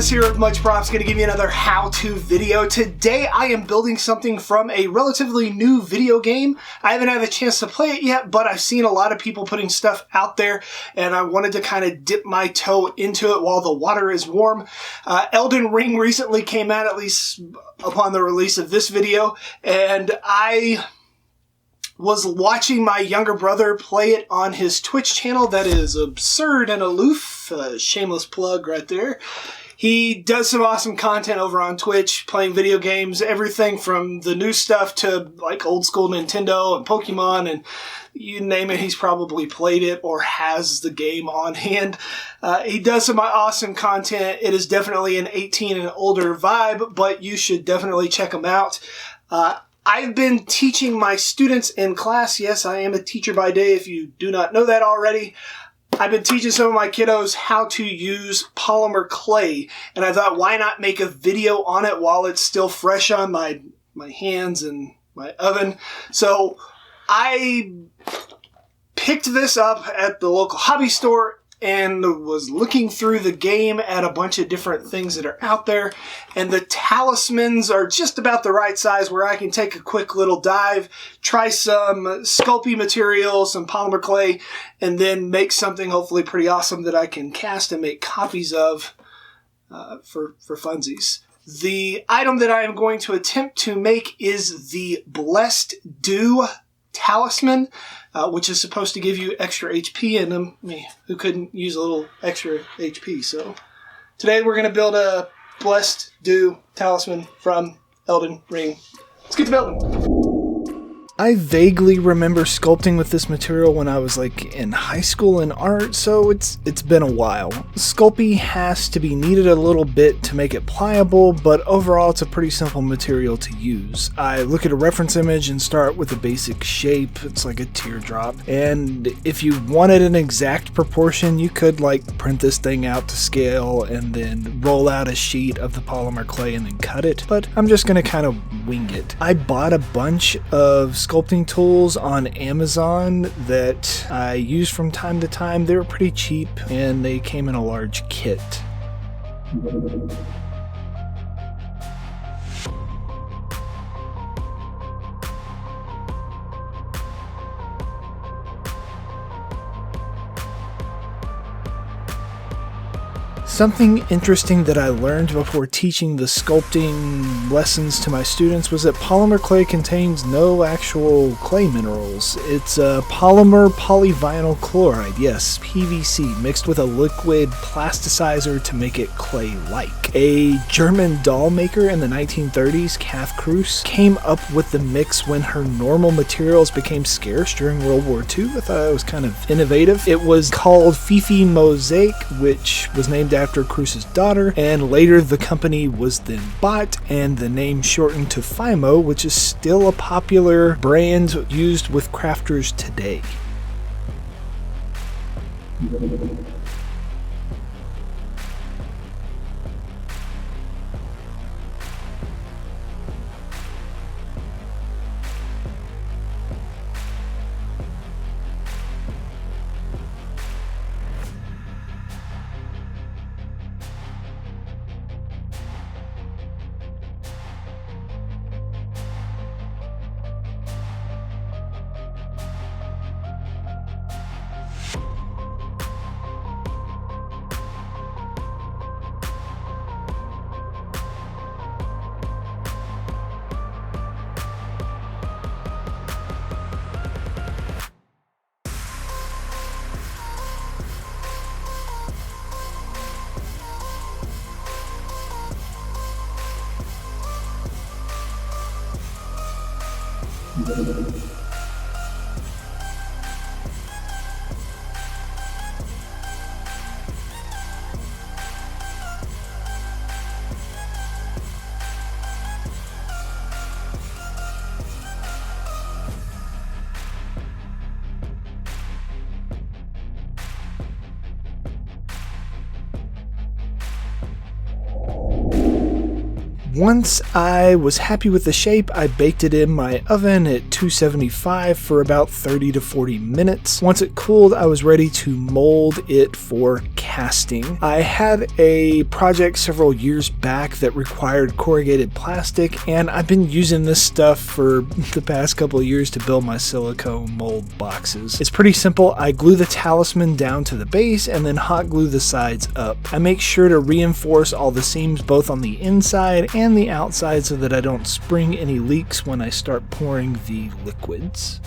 Thomas here with Much Props, going to give you another how-to video. Today I am building something from a relatively new video game. I haven't had a chance to play it yet, but I've seen a lot of people putting stuff out there, and I wanted to kind of dip my toe into it while the water is warm. Elden Ring recently came out, at least upon the release of this video, and I was watching my younger brother play it on his Twitch channel that is absurd and aloof. Shameless plug right there. He does some awesome content over on Twitch, playing video games, everything from the new stuff to like old school Nintendo and Pokemon, and you name it, he's probably played it or has the game on hand. He does some awesome content. It is definitely an 18 and older vibe, but you should definitely check him out. I've been teaching my students in class. Yes, I am a teacher by day if you do not know that already. I've been teaching some of my kiddos how to use polymer clay, and I thought, why not make a video on it while it's still fresh on my hands and my oven? So I picked this up at the local hobby store and was looking through the game at a bunch of different things that are out there. And the Talismans are just about the right size where I can take a quick little dive, try some Sculpting material, some polymer clay, and then make something hopefully pretty awesome that I can cast and make copies of for funsies. The item that I am going to attempt to make is the Blessed Dew Talisman, which is supposed to give you extra HP, and who couldn't use a little extra HP? So today we're going to build a Blessed Dew Talisman from Elden Ring. Let's get to building. I vaguely remember sculpting with this material when I was in high school in art, so it's been a while. Sculpey has to be kneaded a little bit to make it pliable, but overall it's a pretty simple material to use. I look at a reference image and start with a basic shape. It's like a teardrop, and if you wanted an exact proportion, you could print this thing out to scale and then roll out a sheet of the polymer clay and then cut it, but I'm just gonna kind of wing it. I bought a bunch of sculpting tools on Amazon that I use from time to time. They were pretty cheap and they came in a large kit. Something interesting that I learned before teaching the sculpting lessons to my students was that polymer clay contains no actual clay minerals. It's a polymer polyvinyl chloride, yes, PVC, mixed with a liquid plasticizer to make it clay-like. A German doll maker in the 1930s, Kath Kruse, came up with the mix when her normal materials became scarce during World War II. I thought it was kind of innovative. It was called Fifi Mosaic, which was named after Kruse's daughter, and later the company was then bought and the name shortened to Fimo, which is still a popular brand used with crafters today. Once I was happy with the shape, I baked it in my oven at 275 for about 30 to 40 minutes. Once it cooled, I was ready to mold it for casting. I had a project several years back that required corrugated plastic, and I've been using this stuff for the past couple of years to build my silicone mold boxes. It's pretty simple. I glue the Talisman down to the base and then hot glue the sides up. I make sure to reinforce all the seams both on the inside and the outside so that I don't spring any leaks when I start pouring the liquids.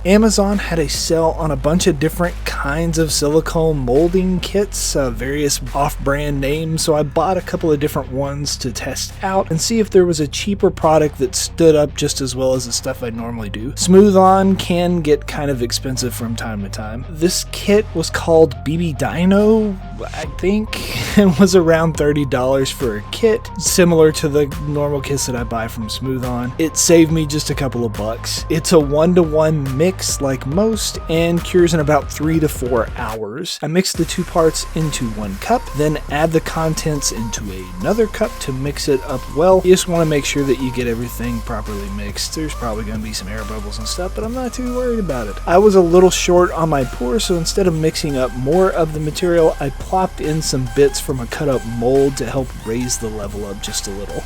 Amazon had a sale on a bunch of different kinds of silicone molding kits, various off-brand names, so I bought a couple of different ones to test out and see if there was a cheaper product that stood up just as well as the stuff I normally do. Smooth On can get kind of expensive from time to time. This kit was called BB Dino, I think. It was around $30 for a kit, similar to the normal kits that I buy from Smooth On. It saved me just a couple of bucks. It's a 1-to-1 mix like most and cures in about 3 to 4 hours. I mix the two parts into one cup, then add the contents into another cup to mix it up well. You just want to make sure that you get everything properly mixed. There's probably going to be some air bubbles and stuff, but I'm not too worried about it. I was a little short on my pour, so instead of mixing up more of the material, I plopped in some bits from a cut up mold to help raise the level up just a little.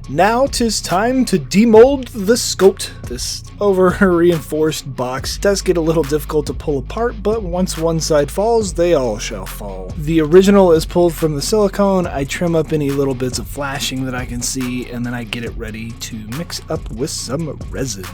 Now 'tis time to demold the Sculpt. This over-reinforced box does get a little difficult to pull apart, but once one side falls, they all shall fall. The original is pulled from the silicone. I trim up any little bits of flashing that I can see, and then I get it ready to mix up with some resin.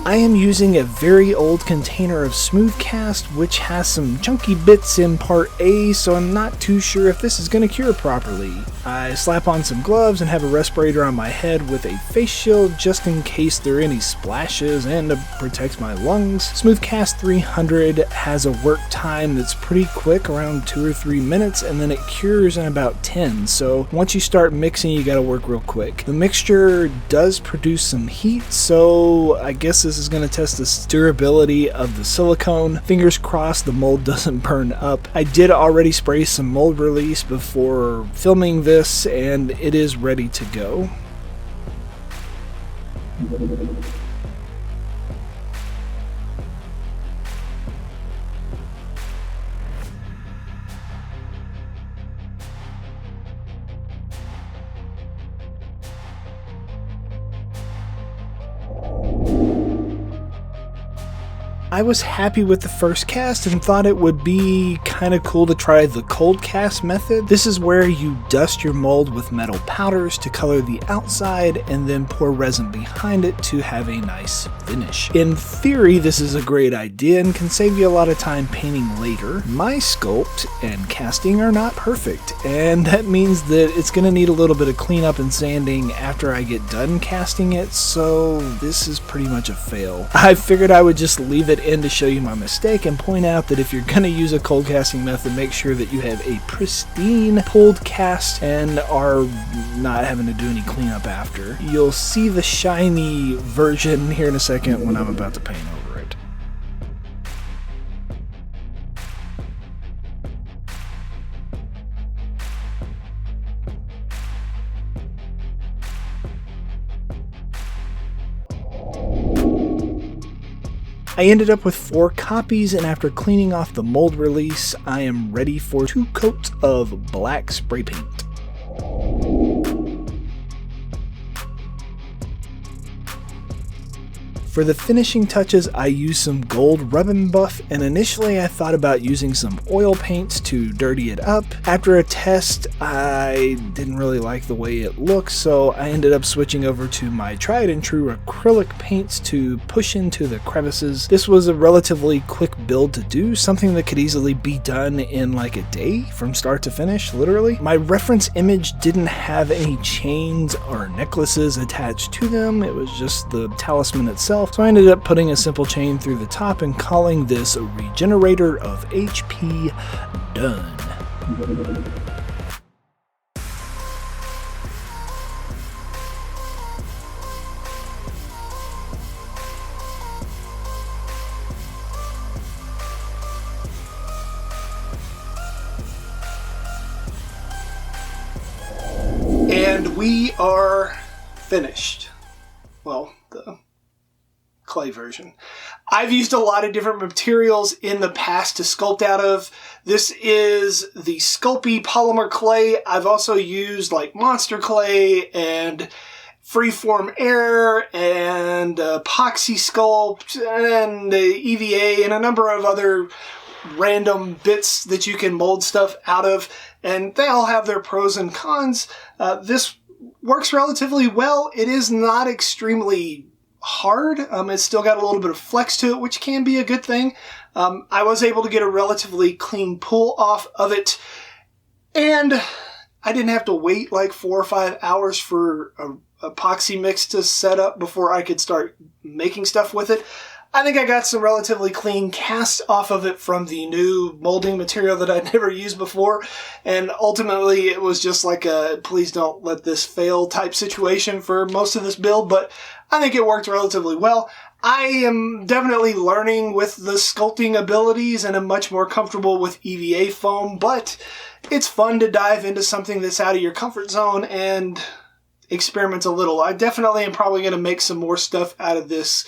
I am using a very old container of smooth cast which has some chunky bits in part A, so I'm not too sure if this is going to cure properly. I slap on some gloves and have a respirator on my head with a face shield just in case there are any splashes and to protect my lungs. Smooth Cast 300 has a work time that's pretty quick, around 2 or 3 minutes, and then it cures in about 10, so once you start mixing you gotta work real quick. The mixture does produce some heat, so I guess this is going to test the durability of the silicone. Fingers crossed the mold doesn't burn up. I did already spray some mold release before filming this, and it is ready to go. I was happy with the first cast and thought it would be kind of cool to try the cold cast method. This is where you dust your mold with metal powders to color the outside and then pour resin behind it to have a nice finish. In theory, this is a great idea and can save you a lot of time painting later. My sculpt and casting are not perfect, and that means that it's going to need a little bit of cleanup and sanding after I get done casting it, so this is pretty much a fail. I figured I would just leave it in to show you my mistake and point out that if you're going to use a cold casting method, make sure that you have a pristine pulled cast and are not having to do any cleanup after. You'll see the shiny version here in a second when I'm about to paint over it. I ended up with 4 copies, and after cleaning off the mold release, I am ready for 2 coats of black spray paint. For the finishing touches, I used some gold rub and buff, and initially I thought about using some oil paints to dirty it up. After a test, I didn't really like the way it looked, so I ended up switching over to my tried and true acrylic paints to push into the crevices. This was a relatively quick build to do, something that could easily be done in like a day from start to finish, literally. My reference image didn't have any chains or necklaces attached to them, it was just the talisman itself. So I ended up putting a simple chain through the top and calling this a regenerator of HP done. And we are finished. Well, the clay version. I've used a lot of different materials in the past to sculpt out of. This is the Sculpting polymer clay. I've also used like monster clay and freeform air and epoxy sculpt and EVA and a number of other random bits that you can mold stuff out of, and they all have their pros and cons. This works relatively well. It is not extremely hard. It's still got a little bit of flex to it, which can be a good thing. I was able to get a relatively clean pull off of it, and I didn't have to wait like 4 or 5 hours for a epoxy mix to set up before I could start making stuff with it. I think I got some relatively clean casts off of it from the new molding material that I'd never used before, and ultimately it was just like a please don't let this fail type situation for most of this build, but I think it worked relatively well. I am definitely learning with the sculpting abilities and I'm much more comfortable with EVA foam, but it's fun to dive into something that's out of your comfort zone and experiment a little. I definitely am probably going to make some more stuff out of this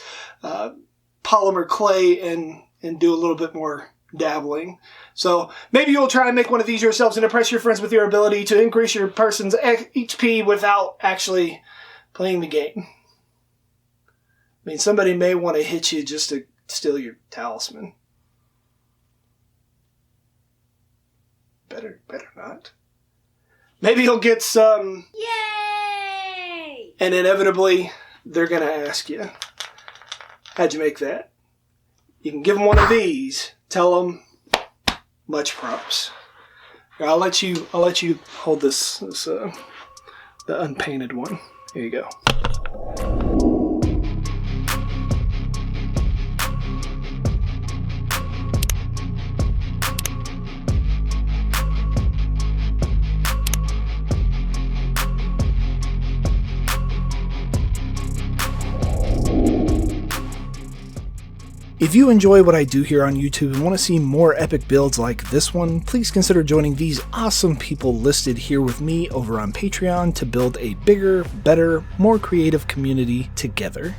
polymer clay and do a little bit more dabbling. So maybe you'll try and make one of these yourselves and impress your friends with your ability to increase your person's HP without actually playing the game. I mean, somebody may want to hit you just to steal your talisman. Better not. Maybe you'll get some. Yay! And inevitably, they're going to ask you, how'd you make that? You can give them one of these. Tell them, much props. Here, I'll let you hold this the unpainted one. Here you go. If you enjoy what I do here on YouTube and want to see more epic builds like this one, please consider joining these awesome people listed here with me over on Patreon to build a bigger, better, more creative community together.